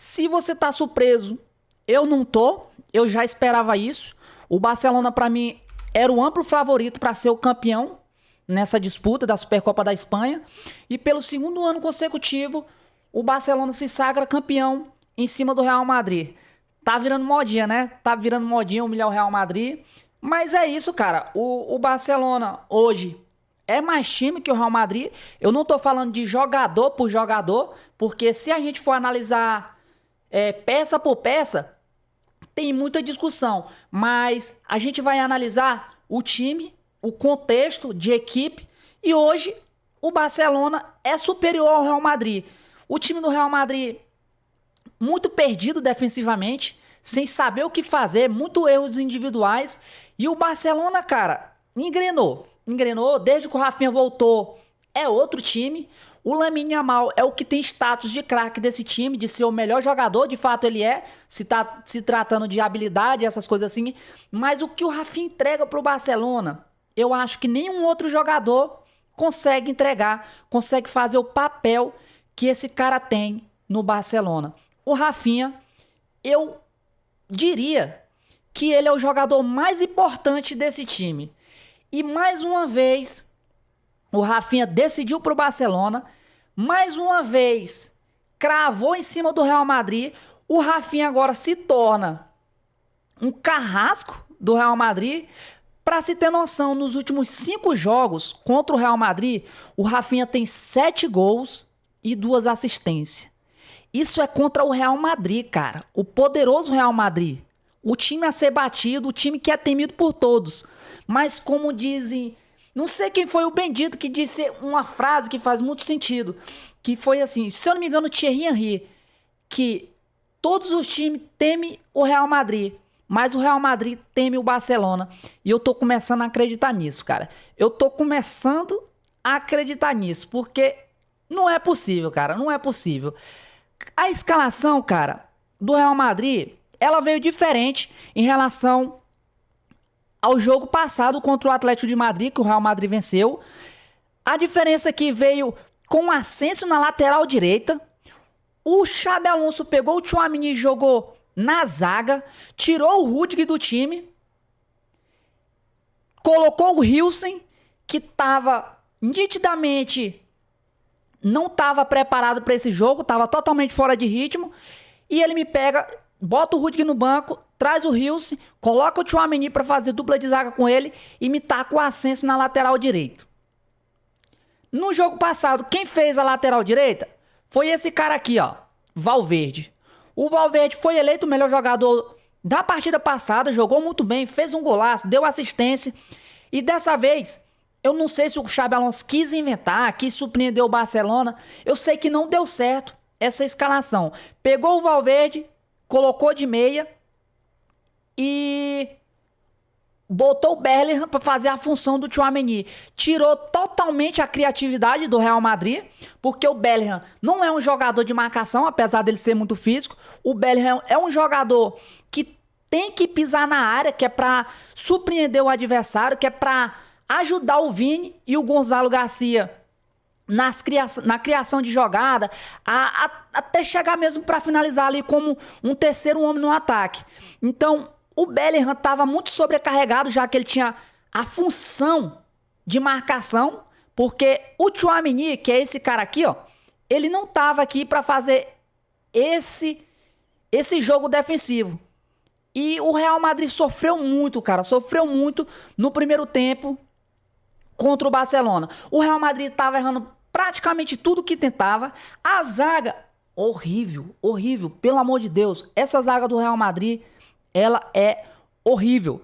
Se você tá surpreso, eu não tô. Eu já esperava isso. O Barcelona, pra mim, era o amplo favorito para ser o campeão nessa disputa da Supercopa da Espanha. E pelo segundo ano consecutivo, o Barcelona se sagra campeão em cima do Real Madrid. Tá virando modinha, né? Tá virando modinha humilhar o Real Madrid. Mas é isso, cara. O Barcelona hoje é mais time que o Real Madrid. Eu não tô falando de jogador por jogador, porque se a gente for analisar peça por peça, tem muita discussão. Mas a gente vai analisar o time, o contexto de equipe. E hoje o Barcelona é superior ao Real Madrid. O time do Real Madrid muito perdido defensivamente, sem saber o que fazer, muito erros individuais. E o Barcelona, cara, engrenou. Engrenou, desde que o Rafinha voltou, é outro time. O Lamine Yamal é o que tem status de craque desse time, de ser o melhor jogador, de fato ele é, se tá se tratando de habilidade, essas coisas assim. Mas o que o Rafinha entrega pro Barcelona, eu acho que nenhum outro jogador consegue entregar, consegue fazer o papel que esse cara tem no Barcelona. O Rafinha, eu diria que ele é o jogador mais importante desse time. E mais uma vez, o Rafinha decidiu pro Barcelona, mais uma vez, cravou em cima do Real Madrid. O Rafinha agora se torna um carrasco do Real Madrid. Para se ter noção, nos últimos 5 jogos contra o Real Madrid, o Rafinha tem 7 gols e 2 assistências. Isso é contra o Real Madrid, cara. O poderoso Real Madrid. O time a ser batido, o time que é temido por todos. Mas como dizem... Não sei quem foi o bendito que disse uma frase que faz muito sentido. Que foi assim, se eu não me engano, Thierry Henry. Que todos os times temem o Real Madrid. Mas o Real Madrid teme o Barcelona. E eu tô começando a acreditar nisso, cara. Eu tô começando a acreditar nisso. Porque não é possível, cara. Não é possível. A escalação, cara, do Real Madrid, ela veio diferente em relação ao jogo passado contra o Atlético de Madrid, que o Real Madrid venceu. A diferença é que veio com o Asensio na lateral direita. O Xabi Alonso pegou o Tchouaméni e jogou na zaga, tirou o Rüdiger do time, colocou o Hilsen, que estava nitidamente... não estava preparado para esse jogo, estava totalmente fora de ritmo. E ele me pega, bota o Rüdiger no banco, traz o Hilsen, coloca o Tchouaméni para fazer dupla de zaga com ele e me taca o Asensio na lateral direita. No jogo passado, quem fez a lateral direita foi esse cara aqui, ó, Valverde. O Valverde foi eleito o melhor jogador da partida passada, jogou muito bem, fez um golaço, deu assistência. E dessa vez... eu não sei se o Xabi Alonso quis inventar, quis surpreender o Barcelona. Eu sei que não deu certo essa escalação. Pegou o Valverde, colocou de meia e botou o Bellingham para fazer a função do Tchouaméni. Tirou totalmente a criatividade do Real Madrid, porque o Bellingham não é um jogador de marcação, apesar dele ser muito físico. O Bellingham é um jogador que tem que pisar na área, que é para surpreender o adversário, que é para ajudar o Vini e o Gonzalo Garcia na criação de jogada, até chegar mesmo para finalizar ali como um terceiro homem no ataque. Então, o Bellingham estava muito sobrecarregado, já que ele tinha a função de marcação, porque o Tchouaméni, que é esse cara aqui, ó, ele não estava aqui para fazer esse jogo defensivo. E o Real Madrid sofreu muito, cara, sofreu muito no primeiro tempo contra o Barcelona. O Real Madrid estava errando praticamente tudo que tentava. A zaga, horrível, horrível, pelo amor de Deus. Essa zaga do Real Madrid, ela é horrível.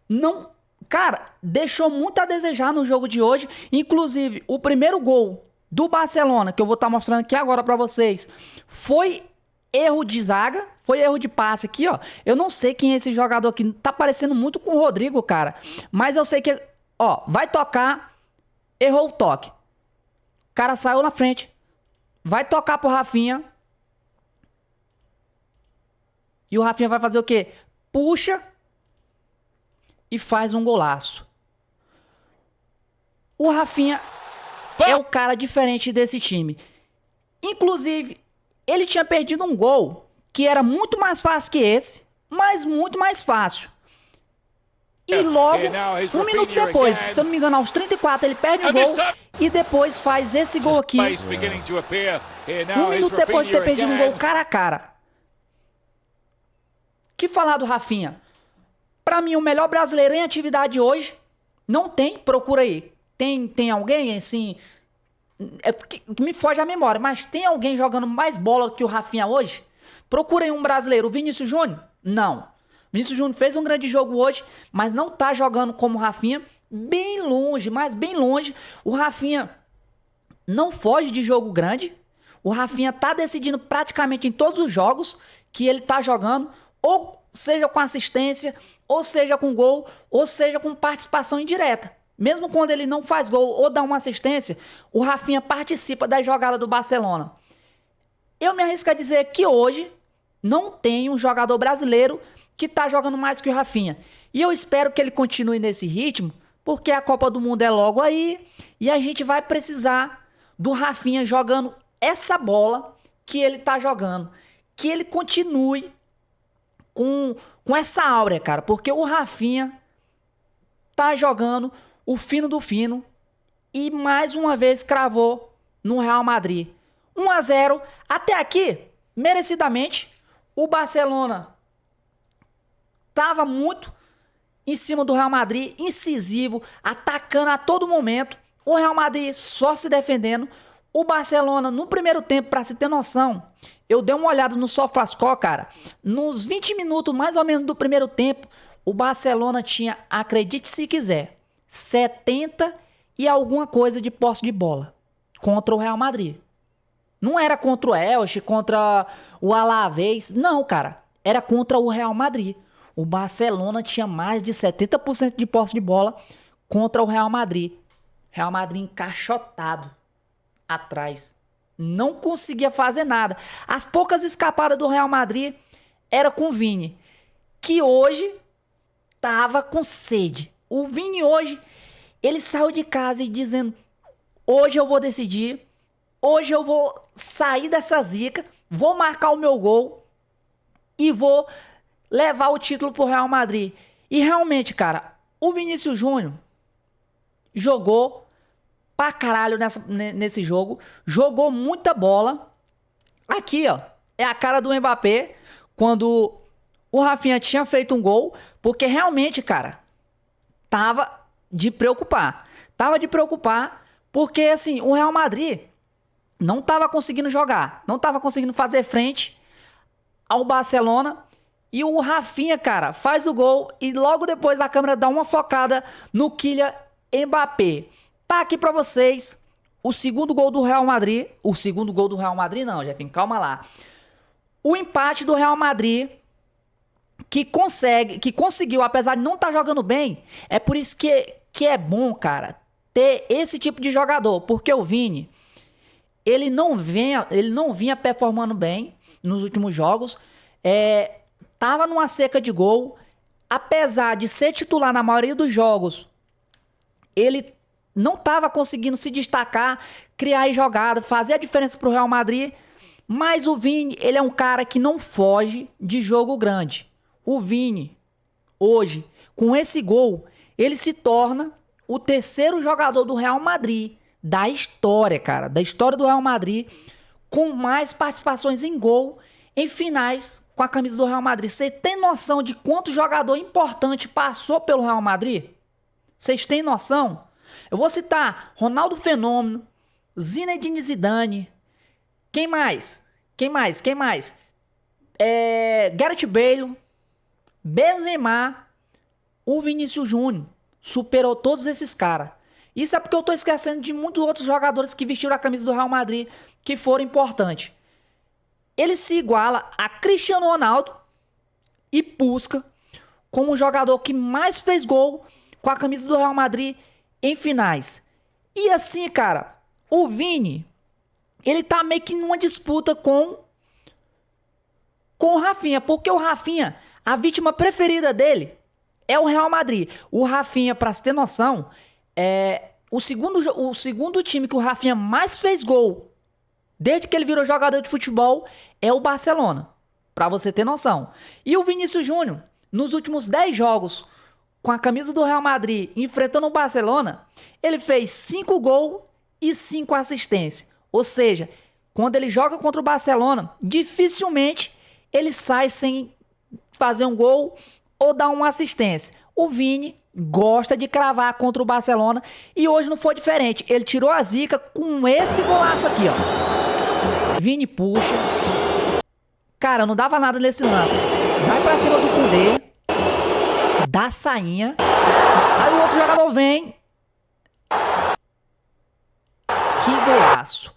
Não, cara, deixou muito a desejar no jogo de hoje. Inclusive, o primeiro gol do Barcelona, que eu vou estar mostrando aqui agora para vocês, foi erro de zaga, foi erro de passe aqui, ó. Eu não sei quem é esse jogador aqui, tá parecendo muito com o Rodrigo, cara. Mas eu sei que... ó, vai tocar, errou o toque. O cara saiu na frente. Vai tocar pro Rafinha. E o Rafinha vai fazer o quê? Puxa e faz um golaço. O Rafinha é o cara diferente desse time. Inclusive, ele tinha perdido um gol que era muito mais fácil que esse, mas muito mais fácil. E logo, um minuto depois, se eu não me engano, aos 34, ele perde o gol e depois faz esse gol aqui. Um minuto depois de ter perdido um gol cara a cara. Que falar do Rafinha? Pra mim, o melhor brasileiro em atividade hoje, não tem, procura aí. Tem alguém, assim, que me foge a memória, mas tem alguém jogando mais bola que o Rafinha hoje? Procura aí um brasileiro. O Vinícius Júnior? Não. Vinícius Júnior fez um grande jogo hoje, mas não tá jogando como o Rafinha. Bem longe, mas bem longe. O Rafinha não foge de jogo grande. O Rafinha tá decidindo praticamente em todos os jogos que ele tá jogando, ou seja com assistência, ou seja com gol, ou seja com participação indireta. Mesmo quando ele não faz gol ou dá uma assistência, o Rafinha participa da jogada do Barcelona. Eu me arrisco a dizer que hoje não tem um jogador brasileiro que tá jogando mais que o Rafinha. E eu espero que ele continue nesse ritmo, porque a Copa do Mundo é logo aí e a gente vai precisar do Rafinha jogando essa bola que ele tá jogando. Que ele continue com essa áurea, cara, porque o Rafinha tá jogando o fino do fino e mais uma vez cravou no Real Madrid. 1-0, até aqui, merecidamente, o Barcelona tava muito em cima do Real Madrid, incisivo, atacando a todo momento. O Real Madrid só se defendendo. O Barcelona, no primeiro tempo, pra se ter noção, eu dei uma olhada no SofaScore, cara. Nos 20 minutos, mais ou menos, do primeiro tempo, o Barcelona tinha, acredite se quiser, 70 e alguma coisa de posse de bola contra o Real Madrid. Não era contra o Elche, contra o Alavés. Não, cara. Era contra o Real Madrid. O Barcelona tinha mais de 70% de posse de bola contra o Real Madrid. Real Madrid encaixotado atrás. Não conseguia fazer nada. As poucas escapadas do Real Madrid era com o Vini, que hoje tava com sede. O Vini hoje, ele saiu de casa e dizendo: hoje eu vou decidir, hoje eu vou sair dessa zica, vou marcar o meu gol e vou levar o título pro Real Madrid. E realmente, cara, o Vinícius Júnior jogou pra caralho nesse jogo. Jogou muita bola. Aqui, ó, é a cara do Mbappé quando o Rafinha tinha feito um gol. Porque realmente, cara, tava de preocupar. Tava de preocupar porque, assim, o Real Madrid não tava conseguindo jogar. Não tava conseguindo fazer frente ao Barcelona. E o Rafinha, cara, faz o gol e logo depois a câmera dá uma focada no Kylian Mbappé. Tá aqui pra vocês o segundo gol do Real Madrid. O segundo gol do Real Madrid não, Jefinho, calma lá. O empate do Real Madrid que conseguiu, apesar de não estar jogando bem. É por isso que é bom, cara, ter esse tipo de jogador. Porque o Vini, ele não vinha performando bem nos últimos jogos. Tava numa seca de gol. Apesar de ser titular na maioria dos jogos, ele não estava conseguindo se destacar, criar jogada, fazer a diferença pro Real Madrid. Mas o Vini, ele é um cara que não foge de jogo grande. O Vini, hoje, com esse gol, ele se torna o terceiro jogador do Real Madrid da história, cara, da história do Real Madrid, com mais participações em gol em finais com a camisa do Real Madrid. Você tem noção de quanto jogador importante passou pelo Real Madrid? Vocês têm noção? Eu vou citar Ronaldo Fenômeno, Zinedine Zidane. Quem mais? Gareth Bale, Benzema, o Vinícius Júnior. Superou todos esses caras. Isso é porque eu tô esquecendo de muitos outros jogadores que vestiram a camisa do Real Madrid que foram importantes. Ele se iguala a Cristiano Ronaldo e Puskas como o jogador que mais fez gol com a camisa do Real Madrid em finais. E assim, cara, o Vini, ele tá meio que numa disputa com o Rafinha, porque o Rafinha, a vítima preferida dele é o Real Madrid. O Rafinha, pra se ter noção, o segundo time que o Rafinha mais fez gol Desde que ele virou jogador de futebol, é o Barcelona. Pra você ter noção. E o Vinícius Júnior, nos últimos 10 jogos, com a camisa do Real Madrid, enfrentando o Barcelona, ele fez 5 gols e 5 assistências. Ou seja, quando ele joga contra o Barcelona, dificilmente ele sai sem fazer um gol ou dar uma assistência. O Vini gosta de cravar contra o Barcelona e hoje não foi diferente. Ele tirou a zica com esse golaço aqui, ó. Vini puxa. Cara, não dava nada nesse lance. Vai pra cima do Koundé. Dá sainha. Aí o outro jogador vem. Que golaço.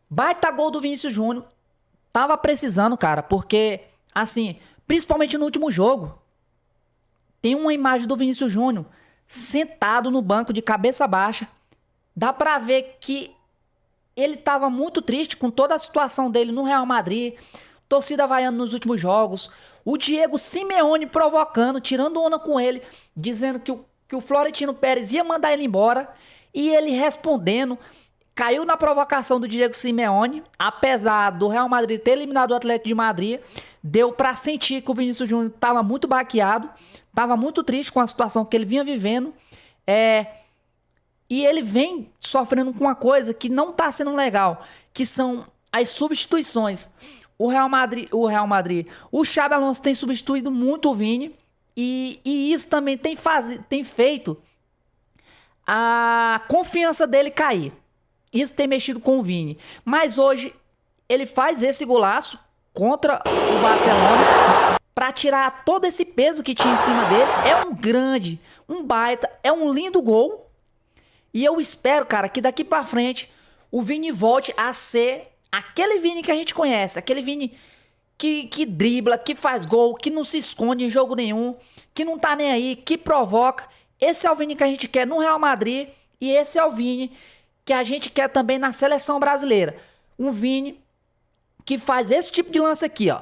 Baita gol do Vinícius Júnior. Tava precisando, cara, porque, assim, principalmente no último jogo, tem uma imagem do Vinícius Júnior sentado no banco de cabeça baixa. Dá pra ver que ele tava muito triste com toda a situação dele no Real Madrid. Torcida vaiando nos últimos jogos. O Diego Simeone provocando, tirando onda com ele, dizendo que o Florentino Pérez ia mandar ele embora. E ele respondendo. Caiu na provocação do Diego Simeone. Apesar do Real Madrid ter eliminado o Atlético de Madrid, deu pra sentir que o Vinícius Júnior tava muito baqueado. Tava muito triste com a situação que ele vinha vivendo. E ele vem sofrendo com uma coisa que não tá sendo legal, que são as substituições. O Xabi Alonso tem substituído muito o Vini. E isso também tem feito a confiança dele cair. Isso tem mexido com o Vini. Mas hoje ele faz esse golaço contra o Barcelona para tirar todo esse peso que tinha em cima dele. É um grande, um baita, é um lindo gol. E eu espero, cara, que daqui para frente o Vini volte a ser aquele Vini que a gente conhece. Aquele Vini que dribla, que faz gol, que não se esconde em jogo nenhum, que não tá nem aí, que provoca. Esse é o Vini que a gente quer no Real Madrid e esse é o Vini que a gente quer também na seleção brasileira. Um Vini que faz esse tipo de lance aqui, ó.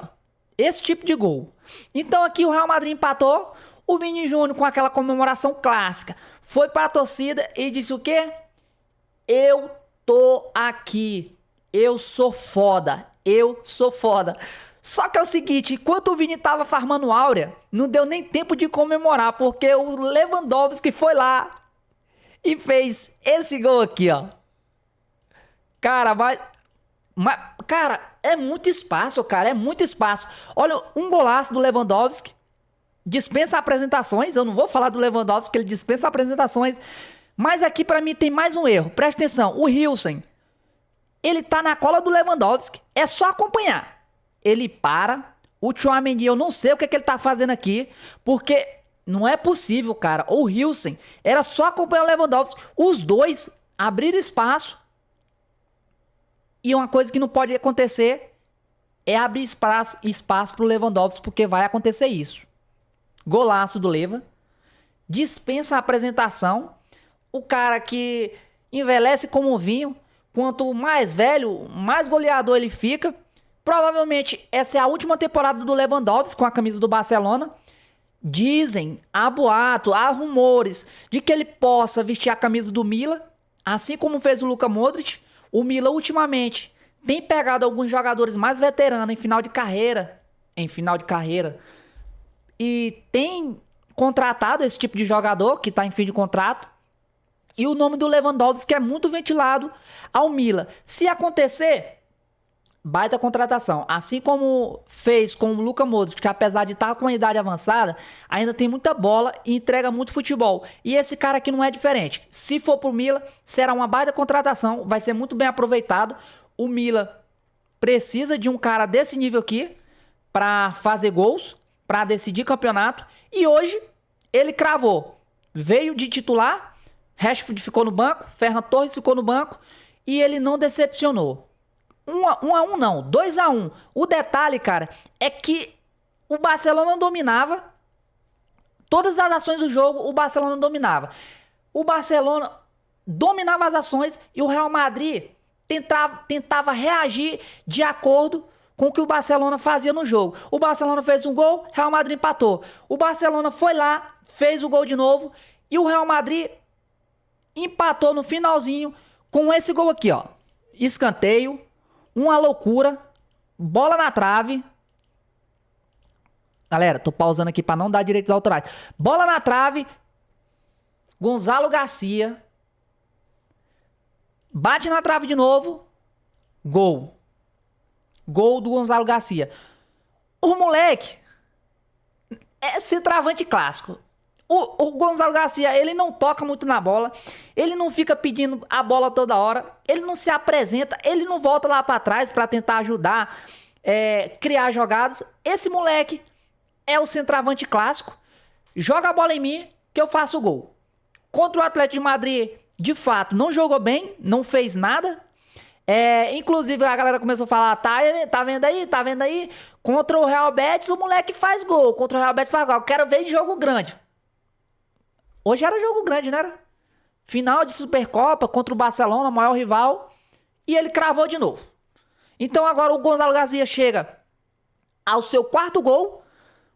Esse tipo de gol. Então aqui o Real Madrid empatou. O Vini Júnior, com aquela comemoração clássica, foi para a torcida e disse o quê? Eu tô aqui. Eu sou foda. Eu sou foda. Só que é o seguinte, enquanto o Vini tava farmando áurea, não deu nem tempo de comemorar, porque o Lewandowski foi lá e fez esse gol aqui, ó. Cara, cara, é muito espaço, cara. É muito espaço. Olha, um golaço do Lewandowski. Dispensa apresentações. Eu não vou falar do Lewandowski, que ele dispensa apresentações. Mas aqui pra mim tem mais um erro. Presta atenção. O Hilsen, ele tá na cola do Lewandowski. É só acompanhar. Ele para. O Tchouaméni, eu não sei o que ele tá fazendo aqui. Porque não é possível, cara. O Hilsen era só acompanhar o Lewandowski. Os dois abriram espaço. E uma coisa que não pode acontecer é abrir espaço pro Lewandowski, porque vai acontecer isso. Golaço do Leva. Dispensa a apresentação. O cara que envelhece como um vinho. Quanto mais velho, mais goleador ele fica. Provavelmente essa é a última temporada do Lewandowski com a camisa do Barcelona. Dizem, há boato, há rumores de que ele possa vestir a camisa do Milan, assim como fez o Luka Modric. O Milan ultimamente tem pegado alguns jogadores mais veteranos em final de carreira. E tem contratado esse tipo de jogador que está em fim de contrato. E o nome do Lewandowski é muito ventilado ao Milan. Se acontecer, baita contratação. Assim como fez com o Luka Modric, que apesar de estar com uma idade avançada, ainda tem muita bola e entrega muito futebol. E esse cara aqui não é diferente. Se for pro Milan, será uma baita contratação. Vai ser muito bem aproveitado. O Milan precisa de um cara desse nível aqui para fazer gols, para decidir campeonato. E hoje ele cravou. Veio de titular, Rashford ficou no banco, Ferran Torres ficou no banco e ele não decepcionou. 1-1 não, 2-1. O detalhe, cara, é que o Barcelona dominava. Todas as ações do jogo, o Barcelona dominava. O Barcelona dominava as ações e o Real Madrid tentava reagir de acordo com o que o Barcelona fazia no jogo. O Barcelona fez um gol, o Real Madrid empatou. O Barcelona foi lá, fez o gol de novo e o Real Madrid empatou no finalzinho com esse gol aqui, ó. Escanteio. Uma loucura. Bola na trave. Galera, tô pausando aqui pra não dar direitos autorais. Bola na trave. Gonzalo Garcia. Bate na trave de novo. Gol. Gol do Gonzalo Garcia. O moleque é centroavante clássico. O Gonzalo Garcia, ele não toca muito na bola. Ele não fica pedindo a bola toda hora. Ele não se apresenta. Ele não volta lá pra trás pra tentar ajudar, criar jogadas. Esse moleque é o centroavante clássico. Joga a bola em mim que eu faço o gol. Contra o Atlético de Madrid, de fato, não jogou bem. Não fez nada. Inclusive a galera começou a falar, tá vendo aí, tá vendo aí? Contra o Real Betis o moleque faz gol, contra o Real Betis faz gol, eu quero ver em jogo grande. Hoje era jogo grande, né? Final de Supercopa contra o Barcelona, maior rival, e ele cravou de novo. Então agora o Gonzalo Garcia chega ao seu quarto gol,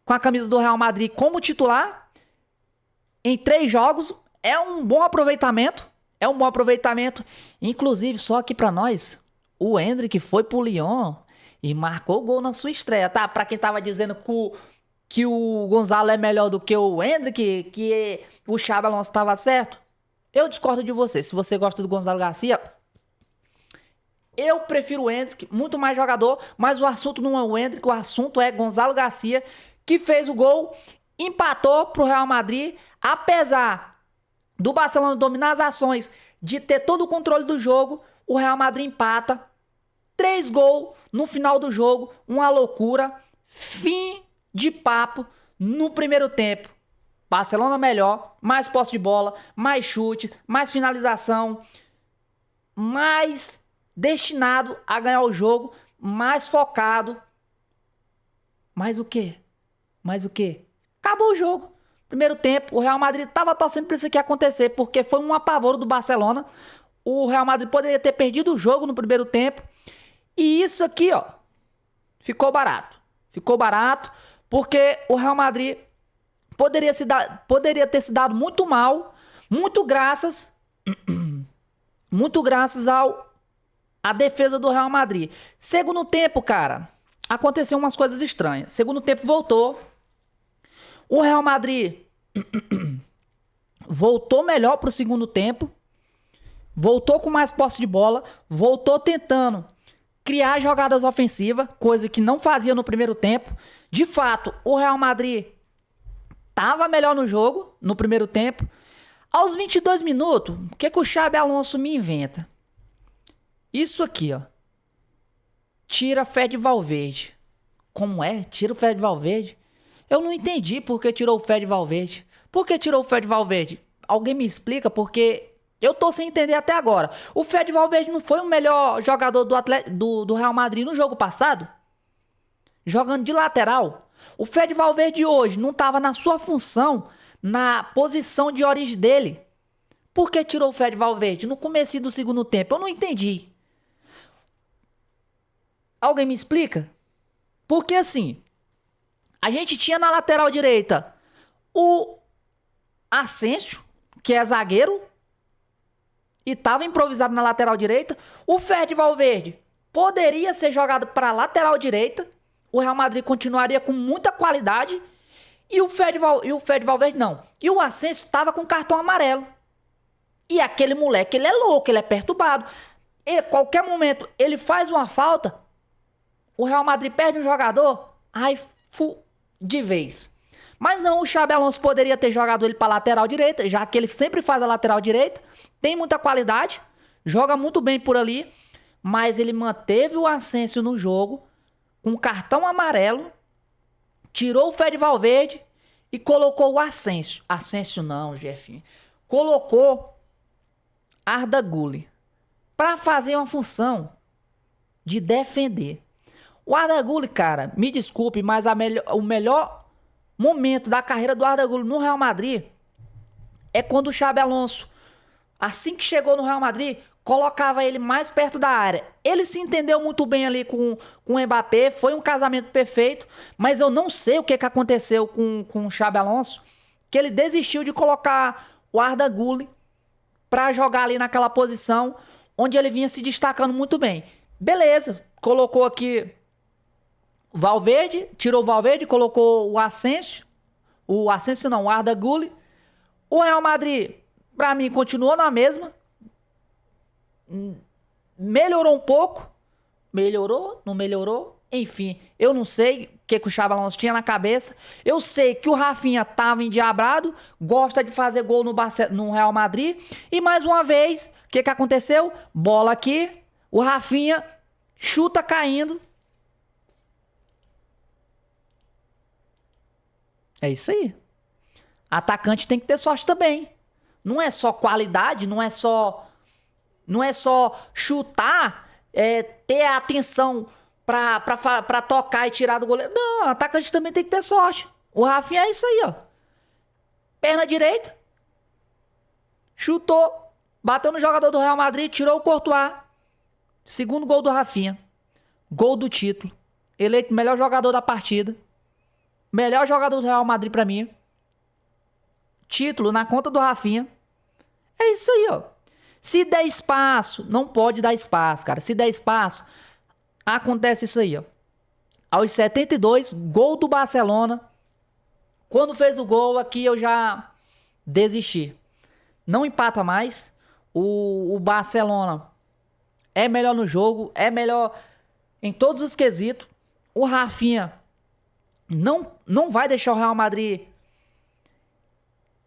com a camisa do Real Madrid como titular, em 3 jogos, é um bom aproveitamento. É um bom aproveitamento. Inclusive, só aqui pra nós, o Endrick foi pro Lyon e marcou gol na sua estreia, tá? Pra quem tava dizendo que o Gonzalo é melhor do que o Endrick, que o Xabi Alonso tava certo, eu discordo de você. Se você gosta do Gonzalo Garcia, eu prefiro o Endrick, muito mais jogador, mas o assunto não é o Endrick, o assunto é Gonzalo Garcia, que fez o gol, empatou pro Real Madrid, apesar do Barcelona dominar as ações, de ter todo o controle do jogo, o Real Madrid empata. 3 gols no final do jogo, uma loucura. Fim de papo no primeiro tempo. Barcelona melhor, mais posse de bola, mais chute, mais finalização, mais destinado a ganhar o jogo, mais focado. Mais o quê? Mais o quê? Acabou o jogo. Primeiro tempo, o Real Madrid estava torcendo para isso aqui acontecer, porque foi um apavoro do Barcelona. O Real Madrid poderia ter perdido o jogo no primeiro tempo. E isso aqui, ó, ficou barato. Ficou barato, porque o Real Madrid poderia ter se dado muito mal, muito graças à defesa do Real Madrid. Segundo tempo, cara, aconteceu umas coisas estranhas. Segundo tempo voltou. O Real Madrid voltou melhor pro segundo tempo. Voltou com mais posse de bola. Voltou tentando criar jogadas ofensivas, coisa que não fazia no primeiro tempo. De fato, o Real Madrid estava melhor no jogo, no primeiro tempo. Aos 22 minutos, o que o Xabi Alonso me inventa? Isso aqui, ó. Tira Fede Valverde. Como é? Tira o Fede Valverde? Eu não entendi por que tirou o Fede Valverde. Por que tirou o Fede Valverde? Alguém me explica, porque eu tô sem entender até agora. O Fede Valverde não foi o melhor jogador do Real Madrid no jogo passado? Jogando de lateral. O Fede Valverde hoje não estava na sua função, na posição de origem dele. Por que tirou o Fede Valverde no começo do segundo tempo? Eu não entendi. Alguém me explica? Porque assim, a gente tinha na lateral direita o Asensio, que é zagueiro, e estava improvisado na lateral direita. O Fede Valverde poderia ser jogado para a lateral direita. O Real Madrid continuaria com muita qualidade. E o Fede Valverde não. E o Asensio estava com cartão amarelo. E aquele moleque, ele é louco, ele é perturbado. E qualquer momento ele faz uma falta, o Real Madrid perde um jogador, aí de vez. Mas não, o Xabi Alonso poderia ter jogado ele para lateral direita, já que ele sempre faz a lateral direita, tem muita qualidade, joga muito bem por ali, mas ele manteve o Asensio no jogo, com cartão amarelo, tirou o Fede Valverde e colocou o Asensio. Asensio não, Jefinho. Colocou Arda Güler para fazer uma função de defender. O Arda Güler, cara, me desculpe, mas o melhor momento da carreira do Arda Güler no Real Madrid é quando o Xabi Alonso, assim que chegou no Real Madrid, colocava ele mais perto da área. Ele se entendeu muito bem ali com o Mbappé, foi um casamento perfeito, mas eu não sei o que aconteceu com o Xabi Alonso, que ele desistiu de colocar o Arda Güler para jogar ali naquela posição onde ele vinha se destacando muito bem. Beleza, colocou aqui o Valverde, tirou o Valverde, colocou o Asensio. O Asensio não, o Arda Güler. O Real Madrid, pra mim, continuou na mesma. Melhorou um pouco. Melhorou? Não melhorou? Enfim, eu não sei o que o Xabi Alonso tinha na cabeça. Eu sei que o Rafinha tava endiabrado, gosta de fazer gol no Real Madrid. E mais uma vez, o que aconteceu? Bola aqui, o Rafinha chuta caindo. É isso aí. Atacante tem que ter sorte também. Não é só qualidade, não é só chutar, ter a atenção pra tocar e tirar do goleiro. Não, atacante também tem que ter sorte. O Rafinha é isso aí, ó. Perna direita. Chutou. Bateu no jogador do Real Madrid, tirou o Courtois. Segundo gol do Rafinha. Gol do título. Eleito melhor jogador da partida. Melhor jogador do Real Madrid pra mim. Título na conta do Rafinha. É isso aí, ó. Se der espaço, não pode dar espaço, cara. Se der espaço, acontece isso aí, ó. Aos 72, gol do Barcelona. Quando fez o gol aqui, eu já desisti. Não empata mais. O Barcelona é melhor no jogo, é melhor em todos os quesitos. O Rafinha não vai deixar o Real Madrid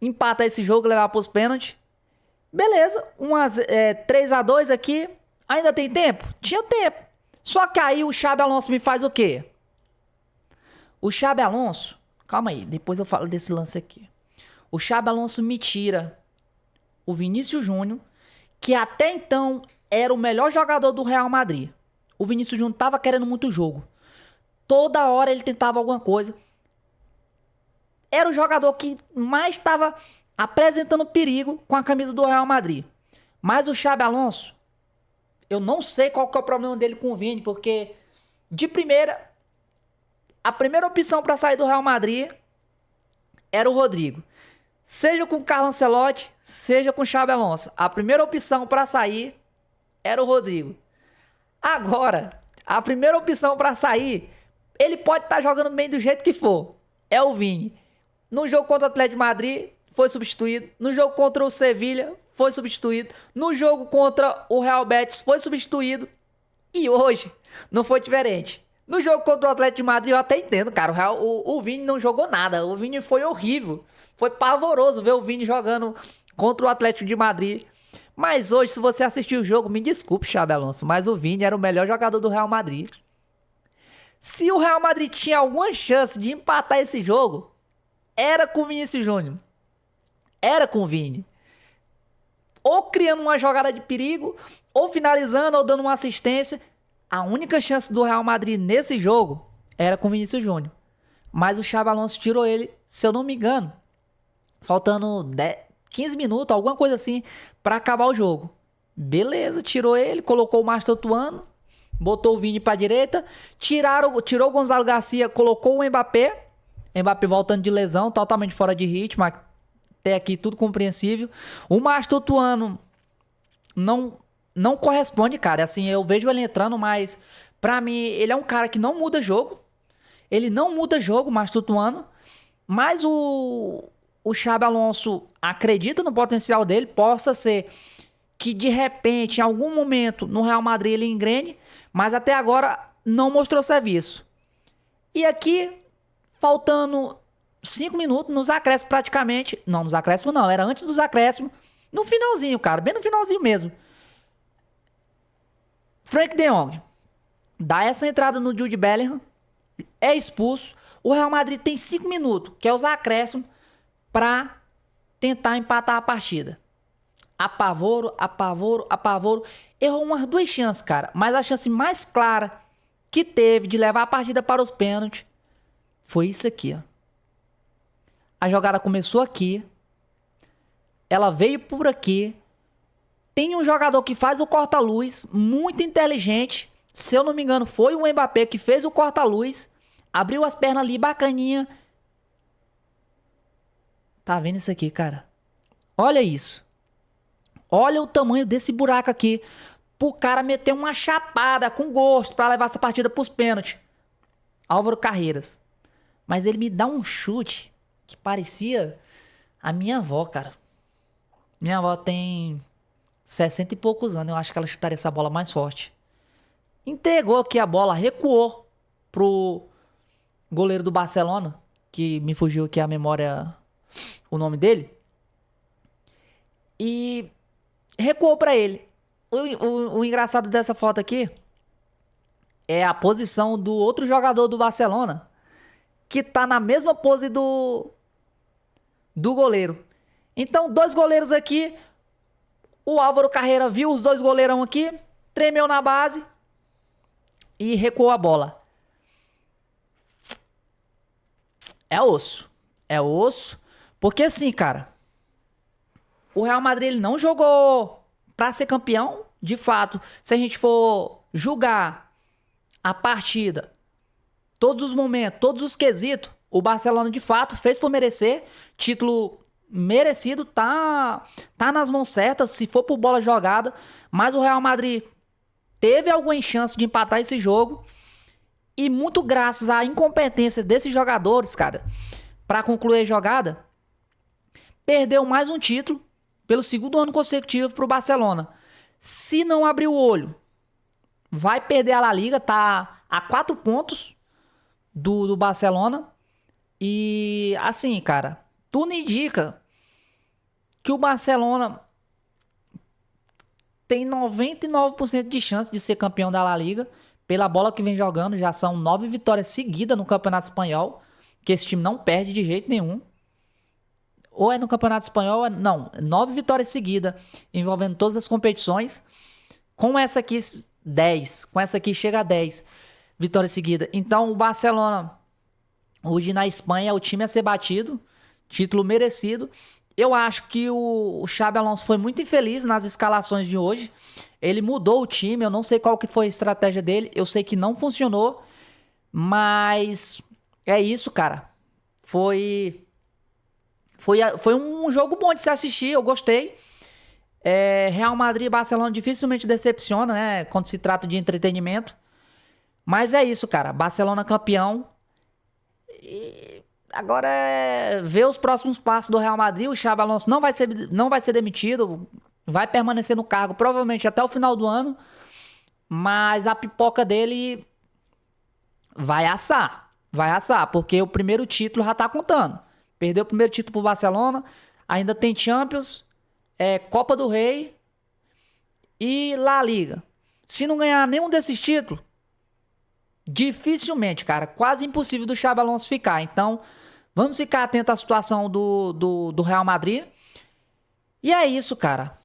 empatar esse jogo e levar para os pênaltis. Beleza, 3-2 aqui. Ainda tem tempo? Tinha tempo. Só que aí o Xabi Alonso me faz o quê? O Xabi Alonso... Calma aí, depois eu falo desse lance aqui. O Xabi Alonso me tira o Vinícius Júnior, que até então era o melhor jogador do Real Madrid. O Vinícius Júnior tava querendo muito jogo. Toda hora ele tentava alguma coisa. Era o jogador que mais estava apresentando perigo com a camisa do Real Madrid. Mas o Xabi Alonso, eu não sei qual que é o problema dele com o Vini, porque de primeira, a primeira opção para sair do Real Madrid era o Rodrigo. Seja com o Carlo Ancelotti, seja com o Xabi Alonso. A primeira opção para sair era o Rodrigo. Agora, a primeira opção para sair, ele pode estar jogando bem do jeito que for. É o Vini. No jogo contra o Atlético de Madrid, foi substituído. No jogo contra o Sevilha, foi substituído. No jogo contra o Real Betis, foi substituído. E hoje, não foi diferente. No jogo contra o Atlético de Madrid, eu até entendo, cara. O Vini não jogou nada. O Vini foi horrível. Foi pavoroso ver o Vini jogando contra o Atlético de Madrid. Mas hoje, se você assistir o jogo, me desculpe, Xabi Alonso, mas o Vini era o melhor jogador do Real Madrid. Se o Real Madrid tinha alguma chance de empatar esse jogo, era com o Vinícius Júnior. Era com o Vini. Ou criando uma jogada de perigo, ou finalizando, ou dando uma assistência. A única chance do Real Madrid nesse jogo era com o Vinícius Júnior. Mas o Xabi Alonso tirou ele, se eu não me engano, faltando 15 minutos, alguma coisa assim, pra acabar o jogo. Beleza, tirou ele, colocou o Mastratuano, botou o Vini pra direita, tirou o Gonzalo Garcia, colocou o Mbappé. Mbappé voltando de lesão, totalmente fora de ritmo, até aqui tudo compreensível. O Mastratuano não corresponde, cara. Assim, eu vejo ele entrando, mas pra mim ele é um cara que não muda jogo. Ele não muda jogo, o Mastratuano. Mas o Xabi Alonso acredita no potencial dele. Possa ser que de repente, em algum momento, no Real Madrid ele engrene. Mas até agora não mostrou serviço. E aqui, faltando 5 minutos, nos acréscimos praticamente. Não, nos acréscimos não, era antes dos acréscimos. No finalzinho, cara, bem no finalzinho mesmo. Frank de Jong dá essa entrada no Jude Bellingham, é expulso. O Real Madrid tem 5 minutos, que é os acréscimos, pra tentar empatar a partida. Apavoro. Errou umas 2 chances, cara. Mas a chance mais clara que teve de levar a partida para os pênaltis foi isso aqui, ó. A jogada começou aqui. Ela veio por aqui. Tem um jogador que faz o corta-luz, muito inteligente. Se eu não me engano, foi o Mbappé que fez o corta-luz. Abriu as pernas ali, bacaninha. Tá vendo isso aqui, cara? Olha isso. Olha o tamanho desse buraco aqui. pro cara meter uma chapada com gosto pra levar essa partida pros pênaltis. Álvaro Carreiras. Mas ele me dá um chute que parecia a minha avó, cara. Minha avó tem 60 e poucos anos. Eu acho que ela chutaria essa bola mais forte. Entregou aqui a bola, recuou pro goleiro do Barcelona, que me fugiu aqui a memória, o nome dele. E recuou pra ele. O engraçado dessa foto aqui é a posição do outro jogador do Barcelona, que tá na mesma pose do goleiro. Então, dois goleiros aqui. O Álvaro Carreira viu os dois goleirão aqui, tremeu na base e recuou a bola. É osso. É osso. Porque assim, cara, o Real Madrid ele não jogou pra ser campeão. De fato, se a gente for julgar a partida, todos os momentos, todos os quesitos, o Barcelona de fato fez por merecer. Título merecido, tá nas mãos certas, se for por bola jogada. Mas o Real Madrid teve alguma chance de empatar esse jogo. E muito graças à incompetência desses jogadores, cara, pra concluir a jogada, perdeu mais um título pelo segundo ano consecutivo pro Barcelona. Se não abrir o olho, vai perder a La Liga, tá a 4 pontos do Barcelona. E assim, cara, tudo indica que o Barcelona tem 99% de chance de ser campeão da La Liga. Pela bola que vem jogando, já são 9 vitórias seguidas no Campeonato Espanhol, que esse time não perde de jeito nenhum. Ou é no Campeonato Espanhol, não, 9 vitórias seguidas, envolvendo todas as competições. Com essa aqui, 10. Com essa aqui chega a 10 vitórias seguidas. Então o Barcelona, hoje na Espanha, é o time a ser batido. Título merecido. Eu acho que o Xabi Alonso foi muito infeliz nas escalações de hoje. Ele mudou o time, eu não sei qual que foi a estratégia dele. Eu sei que não funcionou. Mas é isso, cara. Foi um jogo bom de se assistir, eu gostei. Real Madrid e Barcelona dificilmente decepciona, né? Quando se trata de entretenimento. Mas é isso, cara. Barcelona campeão. E agora é ver os próximos passos do Real Madrid. O Xabi Alonso não vai ser demitido. Vai permanecer no cargo provavelmente até o final do ano. Mas a pipoca dele vai assar. Vai assar, porque o primeiro título já tá contando. Perdeu o primeiro título pro Barcelona. Ainda tem Champions, Copa do Rei e La Liga. Se não ganhar nenhum desses títulos, dificilmente, cara, quase impossível do Xabi Alonso ficar. Então, vamos ficar atento à situação do Real Madrid. E é isso, cara.